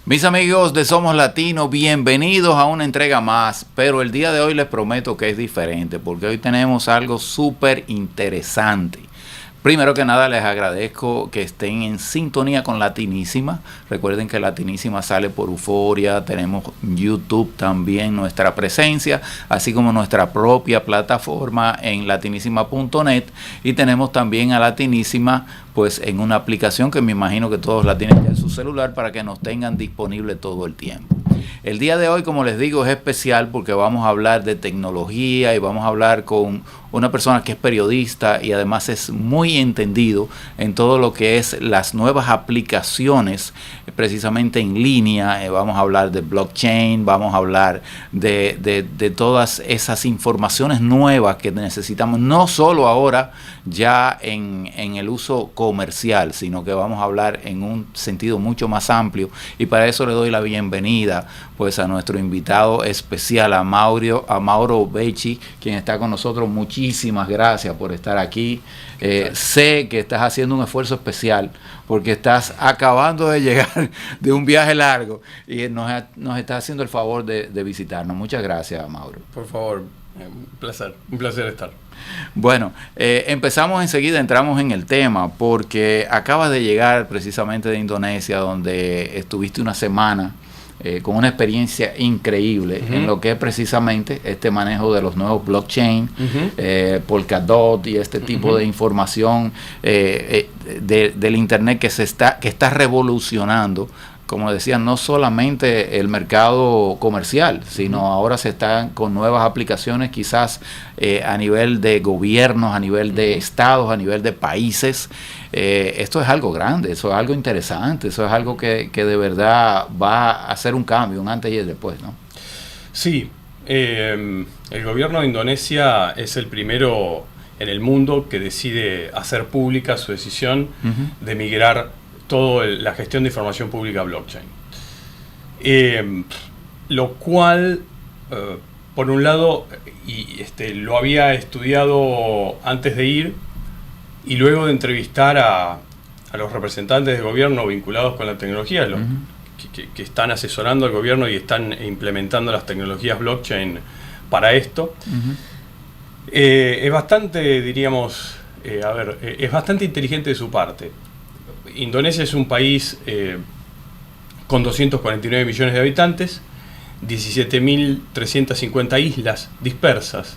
Mis amigos de Somos Latinos, bienvenidos a una entrega más, pero el día de hoy les prometo que es diferente porque hoy tenemos algo súper interesante. Primero que nada les agradezco que estén en sintonía con Latinísima. Recuerden que Latinísima sale por Euforia, tenemos YouTube también nuestra presencia, así como nuestra propia plataforma en latinísima.net, y tenemos también a Latinísima pues en una aplicación que me imagino que todos la tienen ya en su celular para que nos tengan disponible todo el tiempo. El día de hoy, como les digo, es especial porque vamos a hablar de tecnología y vamos a hablar con una persona que es periodista y además es muy entendido en todo lo que es las nuevas aplicaciones precisamente en línea. Vamos a hablar de blockchain, vamos a hablar de todas esas informaciones nuevas que necesitamos, no solo ahora ya en el uso comercial, sino que vamos a hablar en un sentido mucho más amplio, y para eso le doy la bienvenida pues a nuestro invitado especial, a Mauro Becci, quien está con nosotros. Muchísimas gracias por estar aquí. Sé que estás haciendo un esfuerzo especial porque estás acabando de llegar de un viaje largo y nos estás haciendo el favor de visitarnos. Muchas gracias, Mauro. Por favor, un placer estar. Bueno, empezamos enseguida, entramos en el tema porque acabas de llegar precisamente de Indonesia, donde estuviste una semana con una experiencia increíble en lo que es precisamente este manejo de los nuevos blockchain, Polkadot y este tipo de información del internet que está revolucionando, como decía, no solamente el mercado comercial, sino ahora se están con nuevas aplicaciones quizás a nivel de gobiernos, a nivel de estados, a nivel de países. Esto es algo grande, eso es algo interesante, eso es algo que de verdad va a hacer un cambio, un antes y el después, ¿no? Sí, el gobierno de Indonesia es el primero en el mundo que decide hacer pública su decisión de migrar toda la gestión de información pública a blockchain. Lo cual, por un lado, lo había estudiado antes de ir, y luego de entrevistar a los representantes del gobierno vinculados con la tecnología, que están asesorando al gobierno y están implementando las tecnologías blockchain para esto, es bastante, diríamos, es bastante inteligente de su parte. Indonesia es un país con 249 millones de habitantes, 17.350 islas dispersas,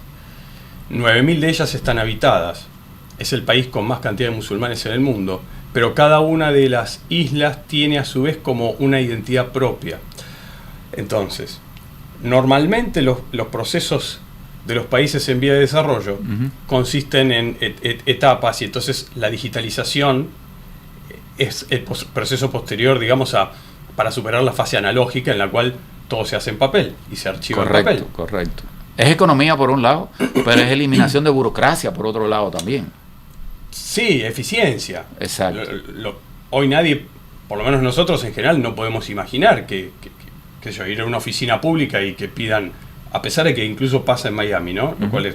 9.000 de ellas están habitadas. Es el país con más cantidad de musulmanes en el mundo, pero cada una de las islas tiene a su vez como una identidad propia. Entonces, normalmente los procesos de los países en vía de desarrollo consisten en etapas, y entonces la digitalización es el proceso posterior, digamos, para superar la fase analógica en la cual todo se hace en papel y se archiva en papel. Correcto. Es economía por un lado, pero es eliminación de burocracia por otro lado también. Sí, eficiencia. Exacto. Hoy nadie, por lo menos nosotros en general, no podemos imaginar que ir a una oficina pública y que pidan, a pesar de que incluso pasa en Miami, ¿no? Lo cual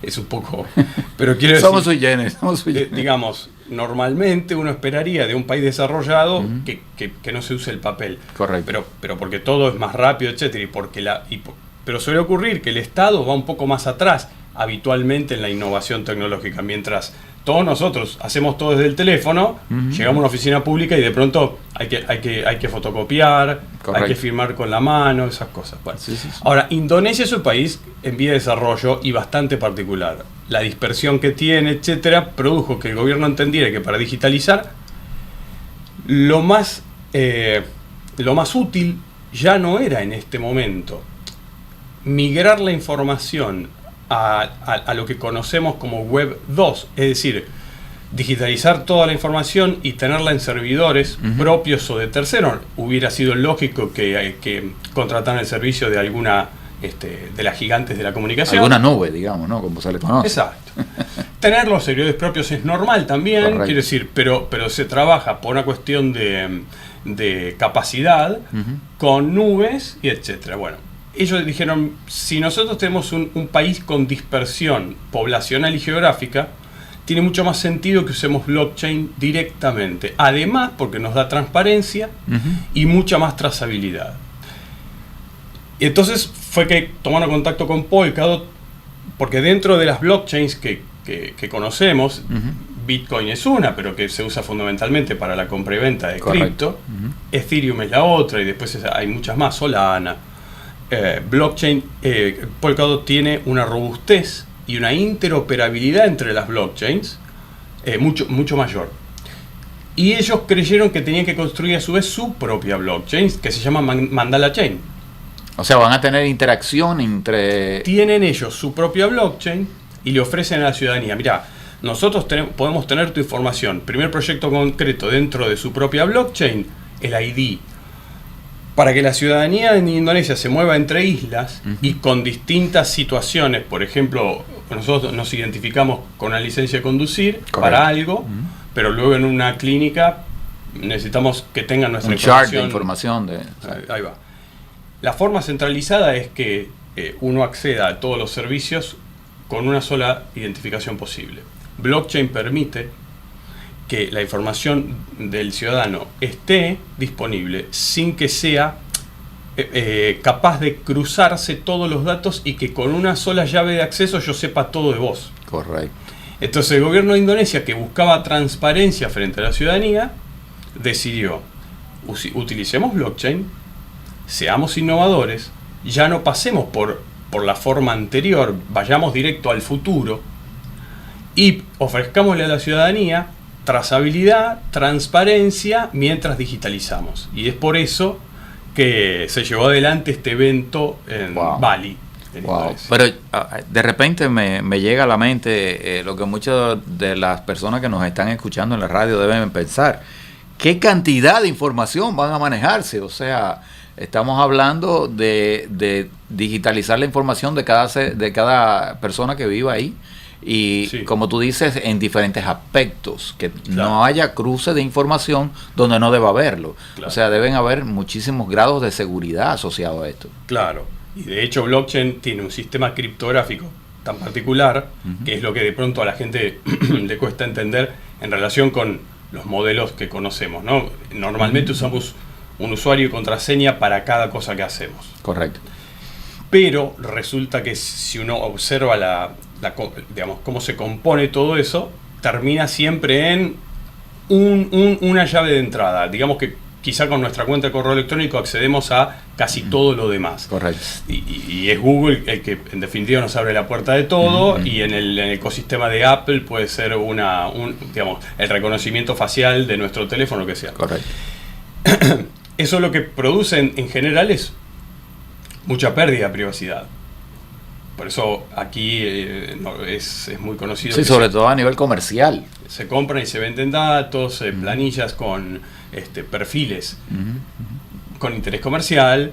es un poco... Pero quiero decir, somos sui generis. Digamos, normalmente uno esperaría de un país desarrollado que no se use el papel. Correcto. Pero porque todo es más rápido, etcétera, pero suele ocurrir que el Estado va un poco más atrás habitualmente en la innovación tecnológica, mientras todos nosotros hacemos todo desde el teléfono, llegamos a una oficina pública y de pronto hay que fotocopiar, hay que firmar con la mano, esas cosas. Bueno. Sí. Ahora, Indonesia es un país en vía de desarrollo y bastante particular. La dispersión que tiene, etcétera, produjo que el gobierno entendiera que para digitalizar lo más útil ya no era en este momento migrar la información a lo que conocemos como Web 2, es decir, digitalizar toda la información y tenerla en servidores propios o de terceros. Hubiera sido lógico que contrataran el servicio de alguna de las gigantes de la comunicación. Alguna nube, digamos, ¿no? Como se le conoce. Exacto. Tener los servidores propios es normal también. Correcto. Quiero decir, pero se trabaja por una cuestión de capacidad con nubes y etcétera. Bueno, ellos dijeron, si nosotros tenemos un país con dispersión poblacional y geográfica, tiene mucho más sentido que usemos blockchain directamente. Además, porque nos da transparencia y mucha más trazabilidad. Y entonces fue que tomaron contacto con Polkadot, porque dentro de las blockchains que conocemos, Bitcoin es una, pero que se usa fundamentalmente para la compra y venta de cripto. Ethereum es la otra, y después hay muchas más, Solana. Polkadot tiene una robustez y una interoperabilidad entre las blockchains mucho mayor. Y ellos creyeron que tenían que construir a su vez su propia blockchain, que se llama Mandala Chain. O sea, van a tener interacción entre... Tienen ellos su propia blockchain y le ofrecen a la ciudadanía, mira, nosotros podemos tener tu información. Primer proyecto concreto dentro de su propia blockchain, el ID. Para que la ciudadanía en Indonesia se mueva entre islas y con distintas situaciones, por ejemplo, nosotros nos identificamos con una licencia de conducir para algo, pero luego en una clínica necesitamos que tengan nuestra información. Ahí va. La forma centralizada es que uno acceda a todos los servicios con una sola identificación posible. Blockchain permite que la información del ciudadano esté disponible sin que sea capaz de cruzarse todos los datos y que con una sola llave de acceso yo sepa todo de vos. Correcto. Entonces el gobierno de Indonesia, que buscaba transparencia frente a la ciudadanía, decidió, utilicemos blockchain, seamos innovadores, ya no pasemos por la forma anterior, vayamos directo al futuro y ofrezcámosle a la ciudadanía trazabilidad, transparencia mientras digitalizamos. Y es por eso que se llevó adelante este evento en Bali. Pero de repente me llega a la mente lo que muchas de las personas que nos están escuchando en la radio deben pensar. ¿Qué cantidad de información van a manejarse? O sea, estamos hablando de digitalizar la información de cada persona que viva ahí. Y como tú dices, en diferentes aspectos, que no haya cruce de información donde no deba haberlo. O sea, deben haber muchísimos grados de seguridad asociados a esto. Claro, y de hecho blockchain tiene un sistema criptográfico tan particular, que es lo que de pronto a la gente le cuesta entender en relación con los modelos que conocemos, ¿no? Normalmente usamos un usuario y contraseña para cada cosa que hacemos. Correcto. Pero resulta que si uno observa digamos, cómo se compone todo eso, termina siempre en una llave de entrada. Digamos que quizá con nuestra cuenta de correo electrónico accedemos a casi todo lo demás. Correcto. Y es Google el que en definitiva nos abre la puerta de todo, y en el ecosistema de Apple puede ser digamos, el reconocimiento facial de nuestro teléfono, que sea. Correcto. Eso lo que produce en general es mucha pérdida de privacidad. Por eso aquí es muy conocido. Sí, sobre todo a nivel comercial. Se compran y se venden datos, planillas con perfiles con interés comercial,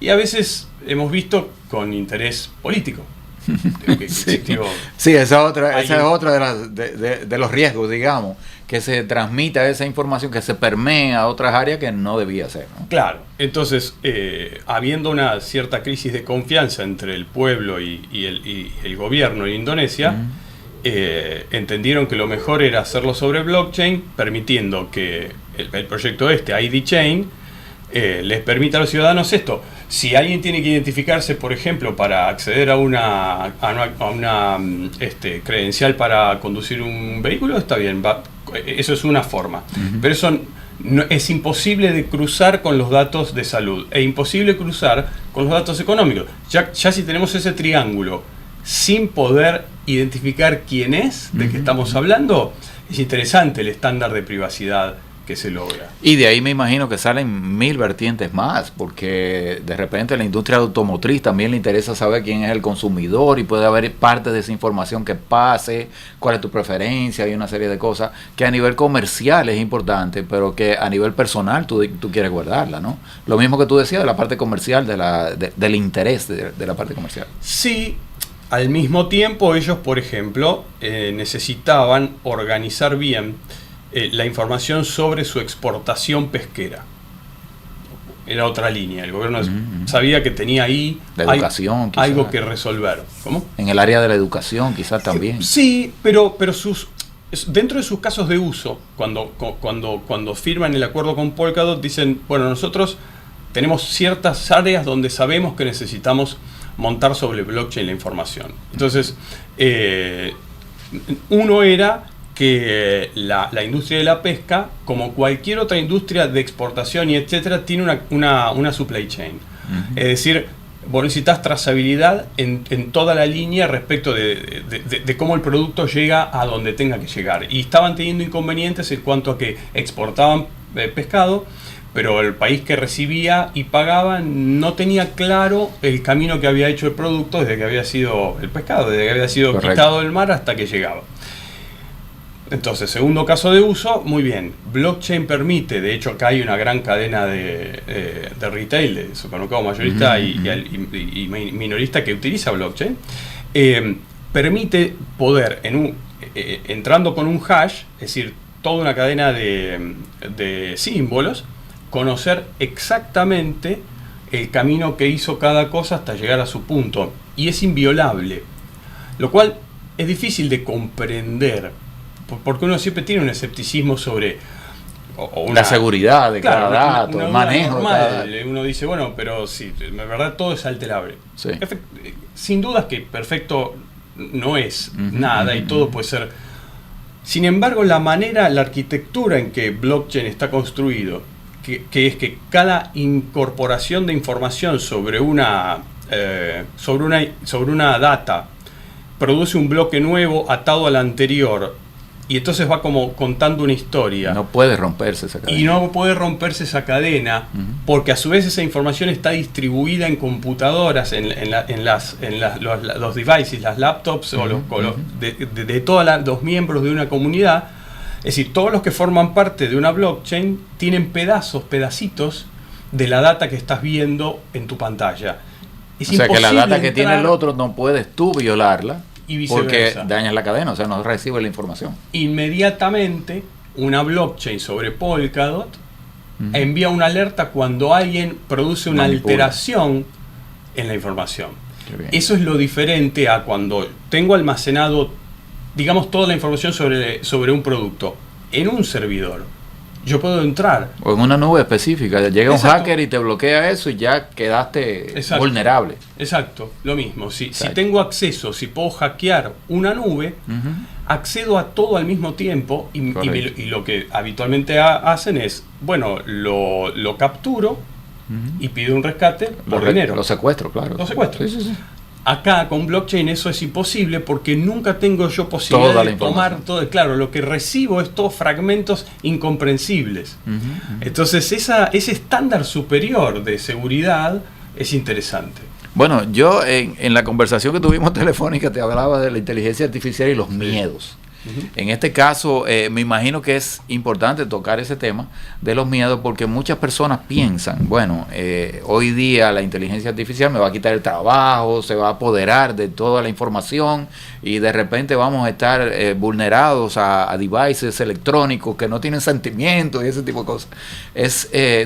y a veces hemos visto con interés político. Sí, esa es otra de los riesgos, digamos, que se transmita esa información, que se permee a otras áreas que no debía ser, ¿no? Claro, entonces, habiendo una cierta crisis de confianza entre el pueblo y el gobierno en Indonesia, entendieron que lo mejor era hacerlo sobre blockchain, permitiendo que el proyecto ID Chain les permita a los ciudadanos esto. Si alguien tiene que identificarse, por ejemplo, para acceder a una credencial para conducir un vehículo, está bien, eso es una forma. Pero eso es imposible de cruzar con los datos de salud, e imposible cruzar con los datos económicos. Ya si tenemos ese triángulo sin poder identificar quién es, de qué estamos hablando, es interesante el estándar de privacidad que se logra. Y de ahí me imagino que salen 1000 vertientes más, porque de repente a la industria automotriz también le interesa saber quién es el consumidor, y puede haber parte de esa información que pase, cuál es tu preferencia, y una serie de cosas que a nivel comercial es importante, pero que a nivel personal tú quieres guardarla, ¿no? Lo mismo que tú decías de la parte comercial, del interés de la parte comercial. Sí. Al mismo tiempo, ellos, por ejemplo, necesitaban organizar bien la información sobre su exportación pesquera. era otra línea. El gobierno sabía que tenía ahí la educación, algo que resolver. ¿Cómo? En el área de la educación quizás también. Sí, pero dentro de sus casos de uso, cuando firman el acuerdo con Polkadot, dicen, bueno, nosotros tenemos ciertas áreas donde sabemos que necesitamos montar sobre blockchain la información. Entonces, uno era que la industria de la pesca, como cualquier otra industria de exportación y etcétera, tiene una supply chain. Es decir, vos necesitas trazabilidad en toda la línea respecto de cómo el producto llega a donde tenga que llegar. Y estaban teniendo inconvenientes en cuanto a que exportaban pescado, pero el país que recibía y pagaba no tenía claro el camino que había hecho el producto desde que había sido el pescado, desde que había sido quitado del mar hasta que llegaba. Entonces, segundo caso de uso, muy bien. Blockchain permite, de hecho acá hay una gran cadena de retail, de supermercado mayorista y minorista que utiliza blockchain. Permite poder, entrando con un hash, es decir, toda una cadena de símbolos, conocer exactamente el camino que hizo cada cosa hasta llegar a su punto. Y es inviolable. Lo cual es difícil de comprender, porque uno siempre tiene un escepticismo sobre la seguridad de cada dato, el manejo normal. Uno dice, bueno, pero sí, en verdad todo es alterable. Sí. Sin dudas que perfecto no es nada y todo puede ser. Sin embargo, la arquitectura en que blockchain está construido, que es que cada incorporación de información sobre una data produce un bloque nuevo atado al anterior, y entonces va como contando una historia. No puede romperse esa cadena. Y no puede romperse esa cadena, porque a su vez esa información está distribuida en computadoras, en los devices, las laptops o de todos los miembros de una comunidad. Es decir, todos los que forman parte de una blockchain tienen pedacitos de la data que estás viendo en tu pantalla. O sea que la data que tiene el otro no puedes tú violarla y viceversa, porque dañas la cadena, o sea, no recibe la información. Inmediatamente una blockchain sobre Polkadot envía una alerta cuando alguien produce una alteración en la información. Eso es lo diferente a cuando tengo almacenado, digamos, toda la información sobre un producto en un servidor. Yo puedo entrar. O en una nube específica. Llega un hacker y te bloquea eso y ya quedaste vulnerable. Exacto, lo mismo. Si tengo acceso, si puedo hackear una nube, accedo a todo al mismo tiempo y lo que habitualmente hacen es, bueno, lo capturo y pido un rescate por dinero. Lo secuestro, claro. Lo secuestro. Sí. Acá con blockchain eso es imposible porque nunca tengo yo posibilidad de tomar todo. Claro, lo que recibo es todos fragmentos incomprensibles. Entonces ese estándar superior de seguridad es interesante. Bueno, yo en la conversación que tuvimos telefónica te hablaba de la inteligencia artificial y los miedos. En este caso, me imagino que es importante tocar ese tema de los miedos porque muchas personas piensan, bueno, hoy día la inteligencia artificial me va a quitar el trabajo, se va a apoderar de toda la información y de repente vamos a estar vulnerados a devices electrónicos que no tienen sentimientos y ese tipo de cosas.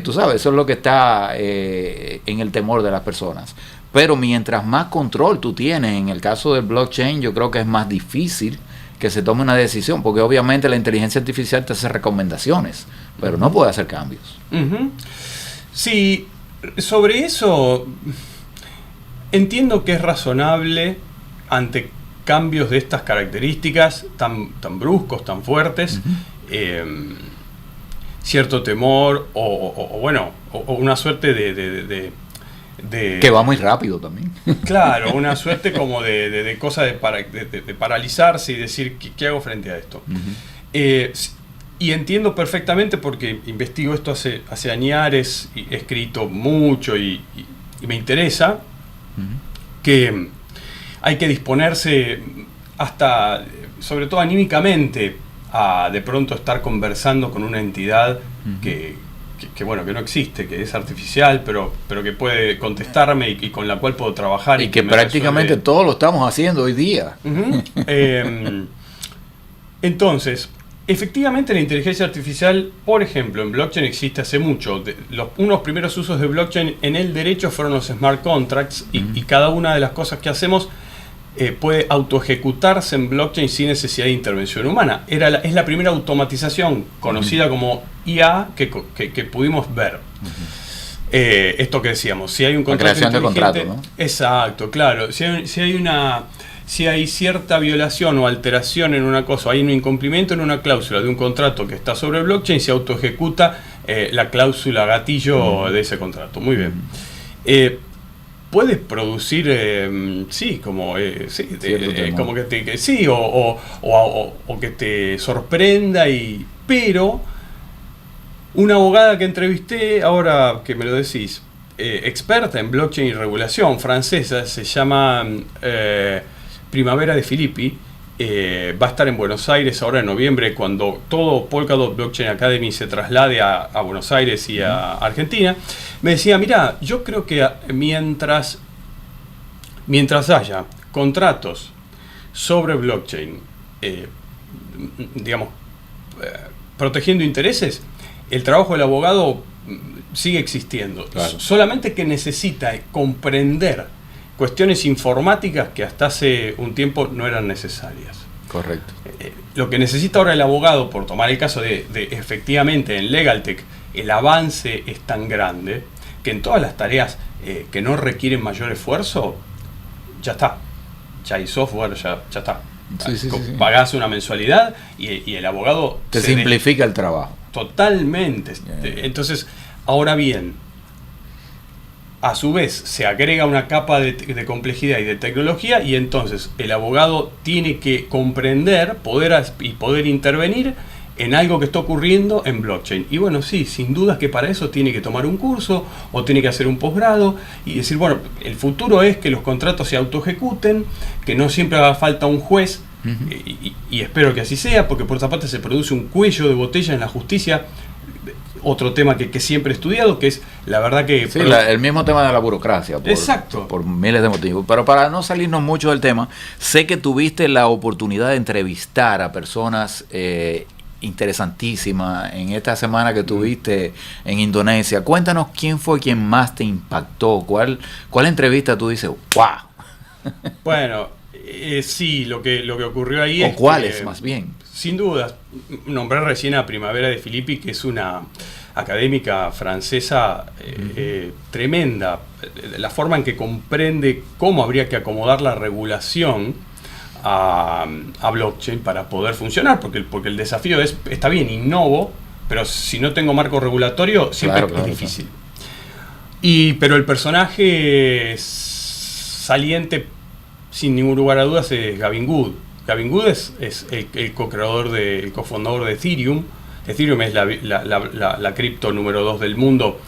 Tú sabes, eso es lo que está en el temor de las personas. Pero mientras más control tú tienes, en el caso del blockchain, yo creo que es más difícil que se tome una decisión, porque obviamente la inteligencia artificial te hace recomendaciones, pero no puede hacer cambios. Sí, sobre eso entiendo que es razonable ante cambios de estas características tan bruscos, tan fuertes, cierto temor o una suerte de que va muy rápido también. Claro, una suerte como de cosa de paralizarse y decir, ¿qué hago frente a esto? Y entiendo perfectamente porque investigo esto hace añares, y he escrito mucho y me interesa, que hay que disponerse hasta, sobre todo anímicamente, a de pronto estar conversando con una entidad que no existe, que es artificial, pero que puede contestarme y con la cual puedo trabajar. Y que prácticamente todo lo estamos haciendo hoy día. Entonces, Efectivamente, la inteligencia artificial, por ejemplo, en blockchain existe hace mucho. Unos primeros usos de blockchain en el derecho fueron los smart contracts y cada una de las cosas que hacemos puede autoejecutarse en blockchain sin necesidad de intervención humana. Es la primera automatización conocida como IA que pudimos ver. Esto que decíamos, si hay un contrato la creación de contrato, ¿no? Exacto, claro. Si hay cierta violación o alteración en una cosa, hay un incumplimiento en una cláusula de un contrato que está sobre blockchain, se autoejecuta la cláusula gatillo de ese contrato. Muy bien. Puedes producir, como que te sorprenda, pero una abogada que entrevisté, ahora que me lo decís, experta en blockchain y regulación, francesa, se llama Primavera de Filippi, va a estar en Buenos Aires ahora en noviembre, cuando todo Polkadot Blockchain Academy se traslade a Buenos Aires y a Argentina. Me decía, mira, yo creo que mientras haya contratos sobre blockchain, protegiendo intereses, el trabajo del abogado sigue existiendo. Claro. Solamente que necesita comprender cuestiones informáticas que hasta hace un tiempo no eran necesarias. Correcto. Lo que necesita ahora el abogado, por tomar el caso de efectivamente en LegalTech, el avance es tan grande que en todas las tareas que no requieren mayor esfuerzo, ya está. Ya hay software, ya está. Sí. Pagás una mensualidad y el abogado te simplifica el trabajo. Totalmente. Entonces, ahora bien, a su vez se agrega una capa de complejidad y de tecnología, y entonces el abogado tiene que comprender y poder intervenir en algo que está ocurriendo en blockchain. Y bueno, sí, sin duda que para eso tiene que tomar un curso o tiene que hacer un posgrado y decir, bueno, el futuro es que los contratos se autoejecuten, que no siempre haga falta un juez, y espero que así sea, porque por otra parte se produce un cuello de botella en la justicia. Otro tema que siempre he estudiado, que es la verdad que... Sí, el mismo tema de la burocracia. Exacto. Por miles de motivos. Pero para no salirnos mucho del tema, sé que tuviste la oportunidad de entrevistar a personas interesantísimas en esta semana que tuviste en Indonesia. Cuéntanos quién fue quien más te impactó. ¿Cuál entrevista tú dices, wow? Bueno, sí, lo que ocurrió ahí es... ¿O cuáles, más bien? Sin duda, nombré recién a Primavera de Filippi, que es una académica francesa tremenda. La forma en que comprende cómo habría que acomodar la regulación a blockchain para poder funcionar, porque el desafío es, está bien, innovo, pero si no tengo marco regulatorio, siempre es difícil. Pero el personaje saliente, sin ningún lugar a dudas, es Gavin Wood. Gavin Wood es el cofundador de Ethereum. Ethereum es la cripto número 2 del mundo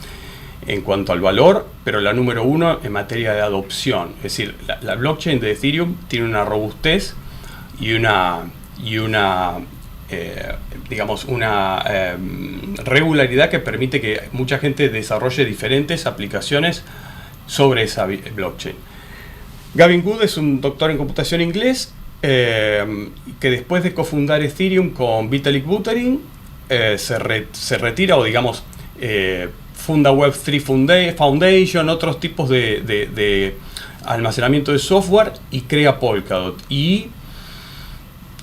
en cuanto al valor, pero la número 1 en materia de adopción. Es decir, la blockchain de Ethereum tiene una robustez y una regularidad que permite que mucha gente desarrolle diferentes aplicaciones sobre esa blockchain. Gavin Wood es un doctor en computación inglés, que después de cofundar Ethereum con Vitalik Buterin se retira, o digamos funda Web3 Foundation, otros tipos de almacenamiento de software, y crea Polkadot. Y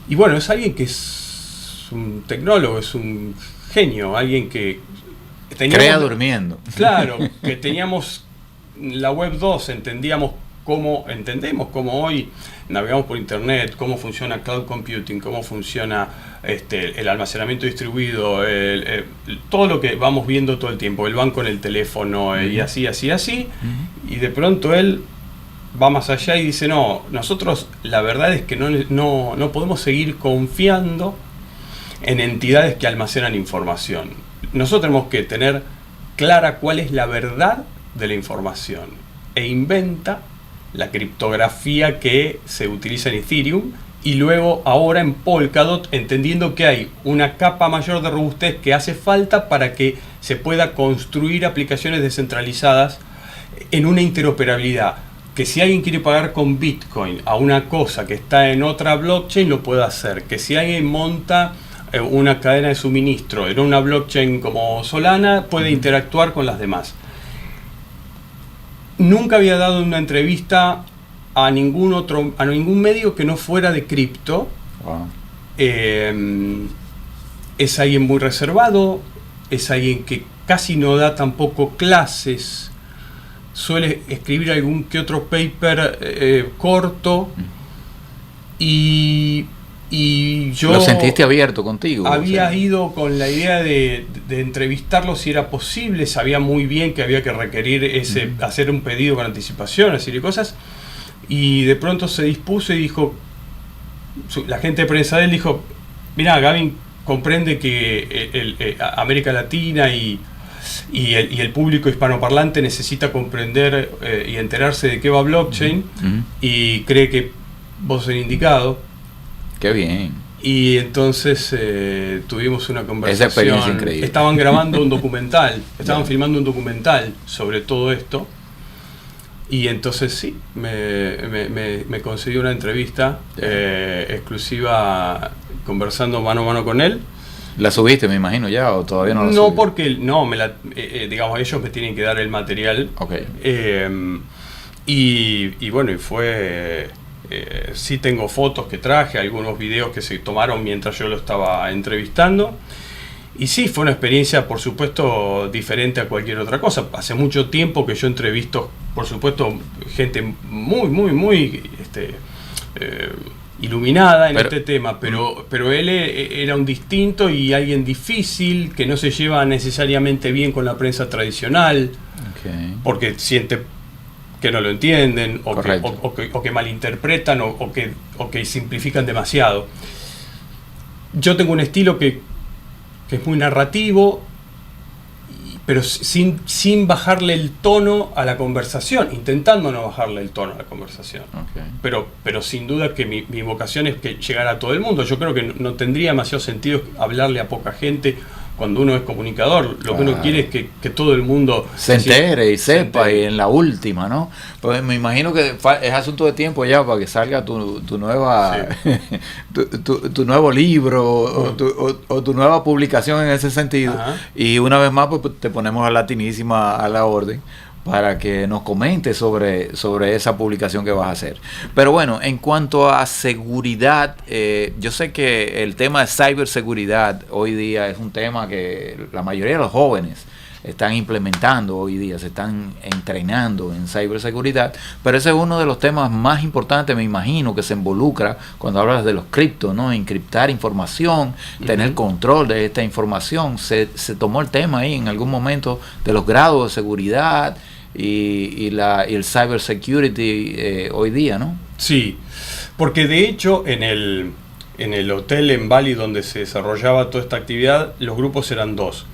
bueno, es alguien que es un tecnólogo, es un genio, alguien que crea durmiendo. Claro, que teníamos la Web 2, entendemos cómo hoy navegamos por internet, cómo funciona cloud computing, cómo funciona el almacenamiento distribuido, todo lo que vamos viendo todo el tiempo, el banco en el teléfono, y así. Y de pronto él va más allá y dice, no, nosotros la verdad es que no podemos seguir confiando en entidades que almacenan información. Nosotros tenemos que tener clara cuál es la verdad de la información, e inventa la criptografía que se utiliza en Ethereum, y luego ahora en Polkadot, entendiendo que hay una capa mayor de robustez que hace falta para que se pueda construir aplicaciones descentralizadas en una interoperabilidad, que si alguien quiere pagar con Bitcoin a una cosa que está en otra blockchain, lo puede hacer, que si alguien monta una cadena de suministro en una blockchain como Solana, puede interactuar con las demás. Nunca había dado una entrevista a ningún medio que no fuera de cripto. Wow. Es alguien muy reservado, es alguien que casi no da tampoco clases, suele escribir algún que otro paper corto, y yo... ¿Lo sentiste abierto contigo? Había ido con la idea de entrevistarlo si era posible, sabía muy bien que había que requerir hacer un pedido con anticipación, así de cosas, y de pronto se dispuso y dijo, la gente de prensa de él dijo, mirá, Gavin comprende que América Latina y el público hispanoparlante necesita comprender y enterarse de qué va blockchain, y cree que vos sos el indicado. Qué bien. Y entonces tuvimos una conversación. Esa experiencia increíble. Estaban grabando un documental, filmando un documental sobre todo esto. Y entonces sí, me concedió una entrevista exclusiva, conversando mano a mano con él. ¿La subiste, me imagino, ya, o todavía no la subiste? No, porque digamos, ellos me tienen que dar el material. Okay. Y bueno, y fue... sí tengo fotos que traje, algunos videos que se tomaron mientras yo lo estaba entrevistando. Y sí, fue una experiencia, por supuesto, diferente a cualquier otra cosa. Hace mucho tiempo que yo entrevisto, por supuesto, gente muy iluminada en este tema, pero él era un distinto y alguien difícil, que no se lleva necesariamente bien con la prensa tradicional, porque siente que no lo entienden, o que malinterpretan, o que simplifican demasiado. Yo tengo un estilo que es muy narrativo, pero sin bajarle el tono a la conversación, intentando no bajarle el tono a la conversación. Pero sin duda que mi vocación es que llegara a todo el mundo. Yo creo que no tendría demasiado sentido hablarle a poca gente cuando uno es comunicador. Lo que uno quiere es que todo el mundo se entere y sepa, y en la última, ¿no? Pues me imagino que es asunto de tiempo ya para que salga tu nueva tu nuevo libro o tu nueva publicación en ese sentido. Y una vez más, pues te ponemos a Latinísima a la orden para que nos comente sobre esa publicación que vas a hacer. Pero bueno, en cuanto a seguridad, yo sé que el tema de ciberseguridad hoy día es un tema que la mayoría de los jóvenes están implementando hoy día, se están entrenando en ciberseguridad, pero ese es uno de los temas más importantes, me imagino, que se involucra cuando hablas de los criptos, ¿no? Encriptar información, tener control de esta información. Se tomó el tema ahí en algún momento de los grados de seguridad y el cybersecurity hoy día, ¿no? Sí, porque de hecho en el hotel en Bali donde se desarrollaba toda esta actividad, los grupos eran dos.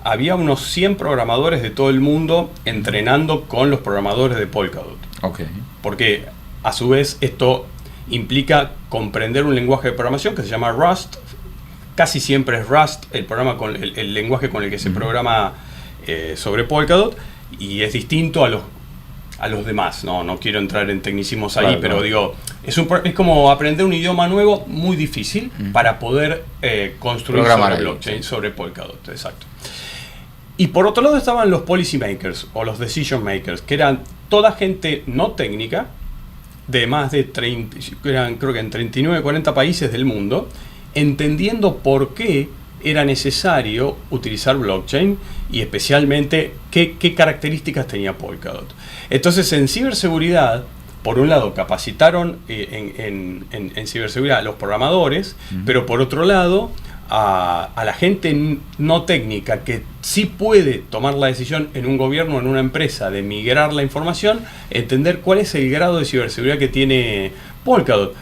Había unos 100 programadores de todo el mundo entrenando con los programadores de Polkadot. Porque a su vez esto implica comprender un lenguaje de programación que se llama Rust. Casi siempre es Rust el lenguaje con el que se programa sobre Polkadot, y es distinto a los demás. No quiero entrar en tecnicismos ahí, pero digo, es como aprender un idioma nuevo muy difícil para poder construir sobre blockchain, sobre Polkadot. Exacto. Y por otro lado estaban los policy makers o los decision makers, que eran toda gente no técnica, de más de 30, creo que en 39, 40 países del mundo, entendiendo por qué era necesario utilizar blockchain y especialmente qué características tenía Polkadot. Entonces, en ciberseguridad, por un lado capacitaron en ciberseguridad a los programadores, pero por otro lado a la gente no técnica que sí puede tomar la decisión en un gobierno o en una empresa de migrar la información, entender cuál es el grado de ciberseguridad que tiene Polkadot.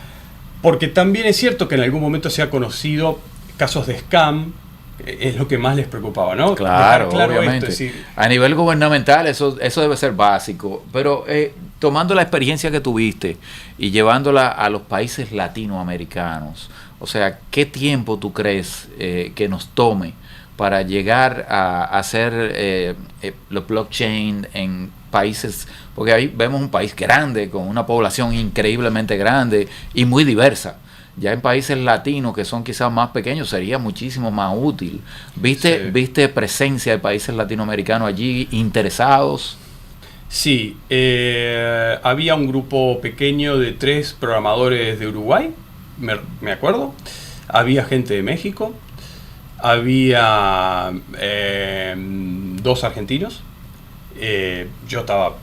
Porque también es cierto que en algún momento se ha conocido casos de scam, es lo que más les preocupaba, ¿no? Claro, obviamente. A nivel gubernamental eso debe ser básico, pero tomando la experiencia que tuviste y llevándola a los países latinoamericanos, o sea, ¿qué tiempo tú crees que nos tome para llegar a hacer los blockchain en países? Porque ahí vemos un país grande, con una población increíblemente grande y muy diversa. ya en países latinos que son quizás más pequeños sería muchísimo más útil. ¿Viste presencia de países latinoamericanos allí interesados? Sí, había un grupo pequeño de 3 programadores de Uruguay, me acuerdo. Había gente de México, había 2 argentinos. Yo estaba,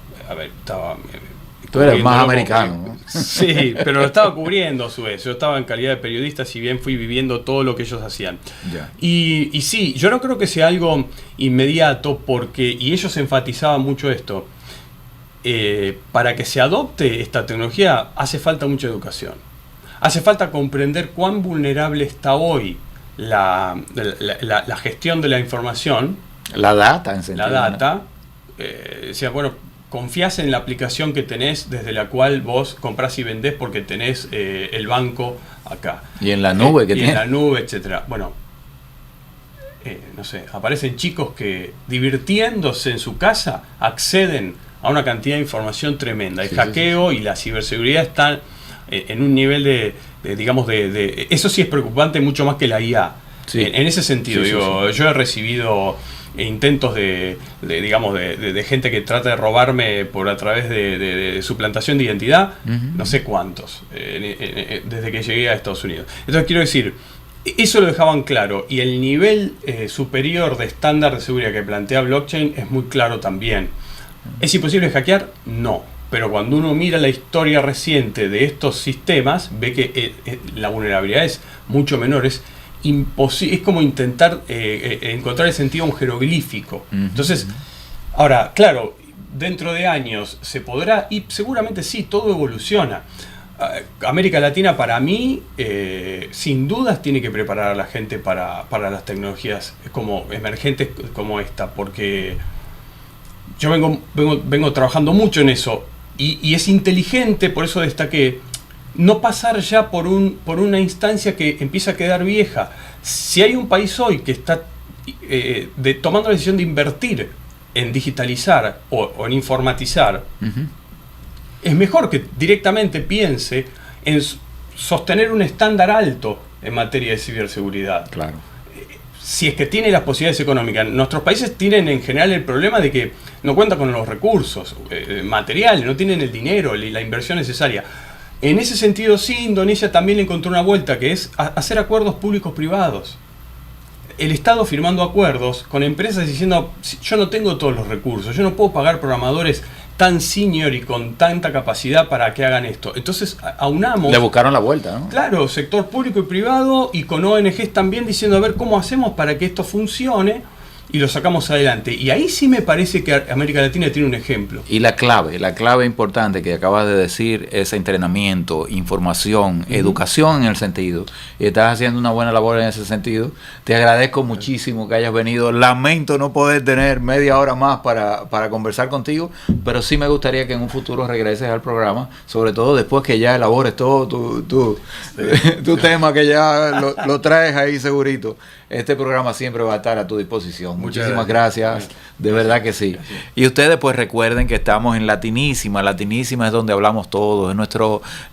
Tú eres más americano, ¿no? Sí, pero lo estaba cubriendo a su vez. Yo estaba en calidad de periodista, si bien fui viviendo todo lo que ellos hacían. Ya. Y sí, yo no creo que sea algo inmediato y ellos enfatizaban mucho esto. Para que se adopte esta tecnología hace falta mucha educación. Hace falta comprender cuán vulnerable está hoy la gestión de la información. La data, en sentido. La data. Decía, bueno, confías en la aplicación que tenés desde la cual vos comprás y vendés porque tenés el banco acá. Y en la nube que tiene. En la nube, etcétera. Bueno, no sé, aparecen chicos que divirtiéndose en su casa acceden a una cantidad de información tremenda. El hackeo y la ciberseguridad están en un nivel de eso sí es preocupante mucho más que la IA. Sí. En ese sentido, yo he recibido intentos de gente que trata de robarme a través de suplantación de identidad, no sé cuántos, desde que llegué a Estados Unidos. Entonces quiero decir, eso lo dejaban claro, y el nivel superior de estándar de seguridad que plantea blockchain es muy claro también. ¿Es imposible hackear? No. Pero cuando uno mira la historia reciente de estos sistemas, ve que la vulnerabilidad es mucho menor. Es como intentar encontrar el sentido a un jeroglífico. Entonces, ahora, claro, dentro de años se podrá, y seguramente sí, todo evoluciona. América Latina, para mí, sin dudas tiene que preparar a la gente para las tecnologías como emergentes como esta, porque yo vengo trabajando mucho en eso, y es inteligente, por eso destaqué, no pasar ya por una instancia que empieza a quedar vieja. Si hay un país hoy que está tomando la decisión de invertir en digitalizar o en informatizar, es mejor que directamente piense en sostener un estándar alto en materia de ciberseguridad. Claro. Si es que tiene las posibilidades económicas. Nuestros países tienen en general el problema de que no cuentan con los recursos materiales, no tienen el dinero, la inversión necesaria. En ese sentido, sí, Indonesia también encontró una vuelta, que es hacer acuerdos públicos-privados. El Estado firmando acuerdos con empresas diciendo, yo no tengo todos los recursos, yo no puedo pagar programadores tan senior y con tanta capacidad para que hagan esto. Entonces, aunamos... Le buscaron la vuelta, ¿no? Claro, sector público y privado, y con ONGs también diciendo, a ver, ¿cómo hacemos para que esto funcione? Y lo sacamos adelante. Y ahí sí me parece que América Latina tiene un ejemplo. Y la clave importante que acabas de decir es entrenamiento, información, educación en el sentido. Y estás haciendo una buena labor en ese sentido. Te agradezco muchísimo que hayas venido. Lamento no poder tener media hora más para conversar contigo, pero sí me gustaría que en un futuro regreses al programa, sobre todo después que ya elabores todo tu tema, que ya lo traes ahí segurito. Este programa siempre va a estar a tu disposición. Muchísimas gracias. De verdad que sí. Gracias. Y ustedes pues recuerden que estamos en Latinísima. Latinísima es donde hablamos todo. Es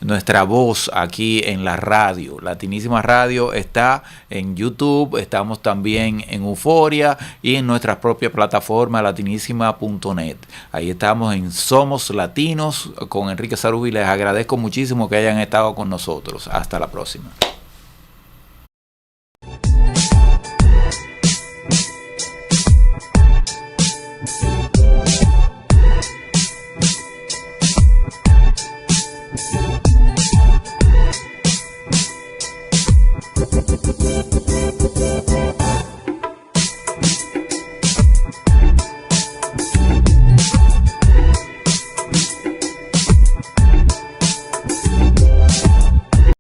nuestra voz aquí en la radio. Latinísima Radio está en YouTube. Estamos también en Euforia y en nuestra propia plataforma latinísima.net. Ahí estamos en Somos Latinos con Enrique Sarubi. Les agradezco muchísimo que hayan estado con nosotros. Hasta la próxima.